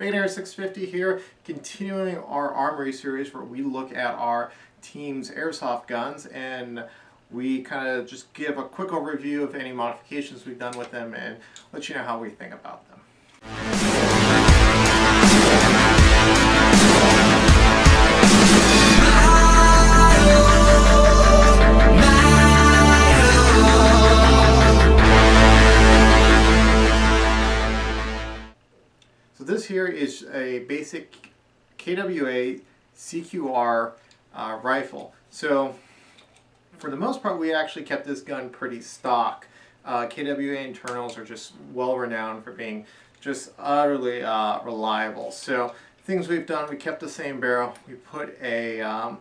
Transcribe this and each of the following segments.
KWA 650 here, continuing our Armory series where we look at our team's airsoft guns and we kind of just give a quick overview of any modifications we've done with them and let you know how we think about them. So this here is a basic KWA CQR rifle. So for the most part we actually kept this gun pretty stock. KWA internals are just well renowned for being just utterly reliable. So things we've done, we kept the same barrel. We put a, and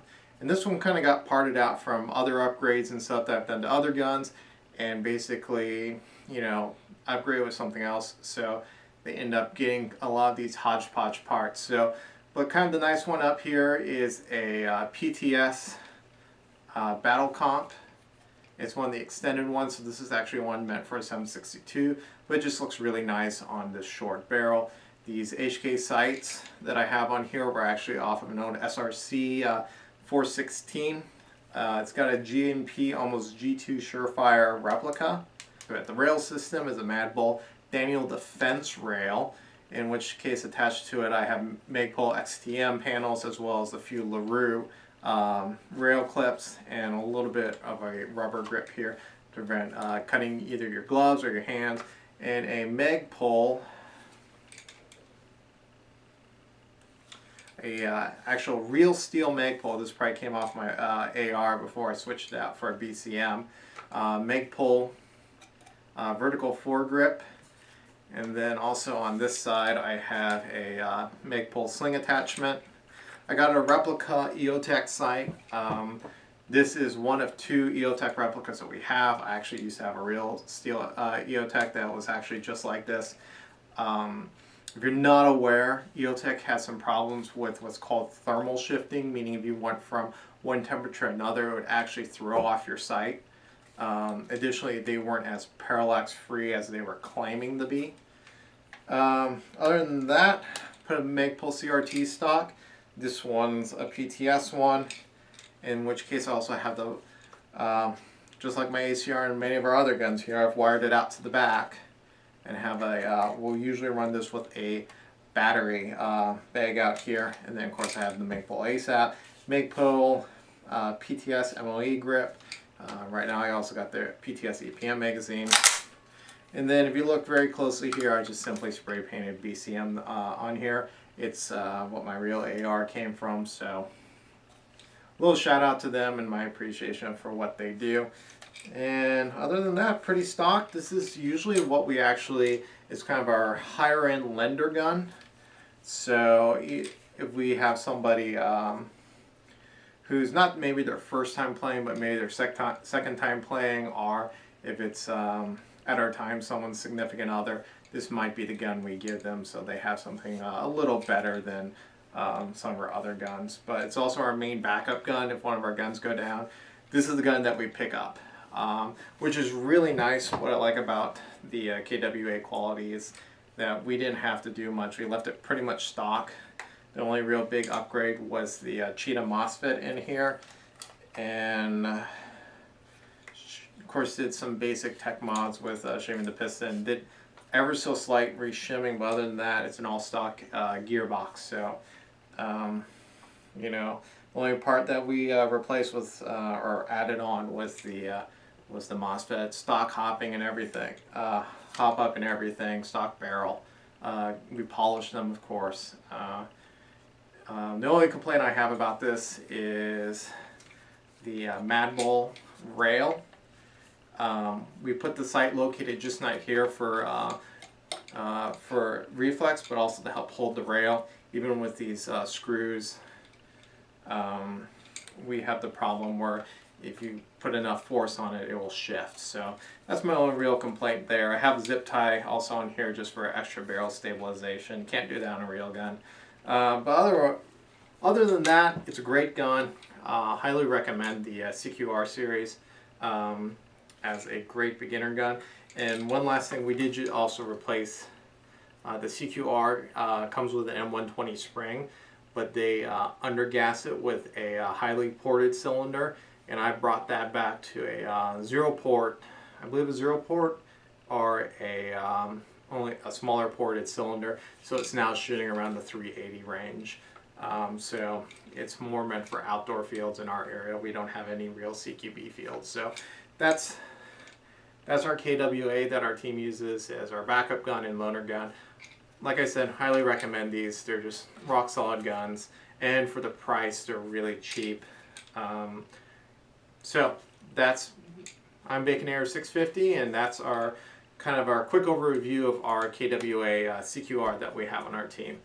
this one kind of got parted out from other upgrades and stuff that I've done to other guns and basically, you know, upgrade with something else. So they end up getting a lot of these hodgepodge parts. So, but kind of the nice one up here is a PTS Battle Comp. It's one of the extended ones, so this is actually one meant for a 7.62, but it just looks really nice on this short barrel. These HK sights that I have on here were actually off of an old SRC 416. It's got a GMP almost G2 Surefire replica. The rail system is a Mad Bull Daniel Defense rail, in which case attached to it I have Magpul XTM panels as well as a few LaRue rail clips and a little bit of a rubber grip here to prevent cutting either your gloves or your hands, and a Magpul, actual real steel Magpul. This probably came off my AR before I switched it out for a BCM. Magpul vertical foregrip. And then also on this side I have a Magpul sling attachment. I got a replica EOTech sight. This is one of two EOTech replicas that we have. I actually used to have a real steel EOTech that was actually just like this. If you're not aware, EOTech has some problems with what's called thermal shifting, meaning if you went from one temperature to another, it would actually throw off your sight. Additionally, they weren't as parallax free as they were claiming to be. Other than that, put a Magpul CRT stock. This one's a PTS one, in which case I also have the, just like my ACR and many of our other guns here, I've wired it out to the back and have a, we'll usually run this with a battery bag out here, and then of course I have the Magpul ASAP, Magpul PTS MOE grip. Right now I also got the PTS EPM magazine. And then if you look very closely here, I just simply spray painted BCM on here. It's what my real AR came from, so a little shout out to them and my appreciation for what they do. And other than that, pretty stock. This is usually what we actually, is kind of our higher end lender gun. So if we have somebody who's not maybe their first time playing, but maybe their second time playing, or if it's at our time someone's significant other, this might be the gun we give them so they have something a little better than some of our other guns. But it's also our main backup gun if one of our guns go down. This is the gun that we pick up, which is really nice. What I like about the KWA quality is that we didn't have to do much. We left it pretty much stock. The only real big upgrade was the Cheetah MOSFET in here, and of course did some basic tech mods with shaving the piston. Did ever so slight reshimming, but other than that it's an all stock gearbox. So you know, the only part that we replaced with or added on was the MOSFET, stock hopping and everything, hop up and everything, stock barrel. We polished them, of course. The only complaint I have about this is the Mad Bull rail. We put the sight located just not here for reflex, but also to help hold the rail. Even with these screws, we have the problem where if you put enough force on it, it will shift. So that's my only real complaint there. I have a zip tie also on here just for extra barrel stabilization. Can't do that on a real gun. But other than that, it's a great gun. Highly recommend the CQR series as a great beginner gun. And one last thing, we did also replace The CQR comes with an M120 spring, but they undergas it with a highly ported cylinder, and I brought that back to a zero port, I believe a zero port, or a only a smaller ported cylinder, so it's now shooting around the 380 range. So it's more meant for outdoor fields in our area. We don't have any real CQB fields, so that's our KWA that our team uses as our backup gun and loaner gun. Like I said, highly recommend these. They're just rock solid guns, and for the price, they're really cheap. So I'm Bacon Air 650, and that's our kind of our quick overview of our KWA CQR that we have on our team.